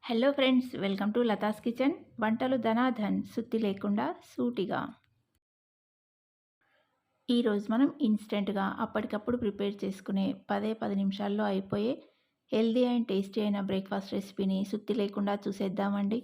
Hello friends, welcome to Latha's kitchen. వంటలు ధనాధన్ సుత్తి లేకుండా సూటిగా. ఈరోజు మనం ఇన్స్టెంట్గా అప్పటికప్పుడు ప్రిపేర్ చేసుకునే 10 నిమిషాల్లో అయిపోయే హెల్దీ అండ్ టేస్టీ అయిన బ్రేక్ఫాస్ట్ రెసిపీని సుత్తి లేకుండా చూసేద్దామండి.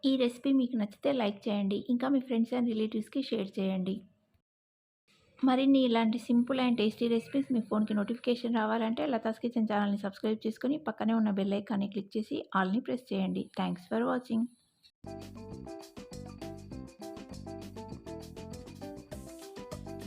ఈ రెసిపీ మీకు నచ్చితే లైక్ చేయండి, ఇంకా మీ ఫ్రెండ్స్ అండ్ రిలేటివ్స్కి షేర్ చేయండి. మరిన్ని ఇలాంటి సింపుల్ అండ్ టేస్టీ రెసిపీస్ మీ ఫోన్కి నోటిఫికేషన్ రావాలంటే లతాస్ కిచెన్ ఛానల్ని సబ్స్క్రైబ్ చేసుకొని పక్కనే ఉన్న బెల్ ఐకాన్ని క్లిక్ చేసి ఆల్ని ప్రెస్ చేయండి. Thanks for watching.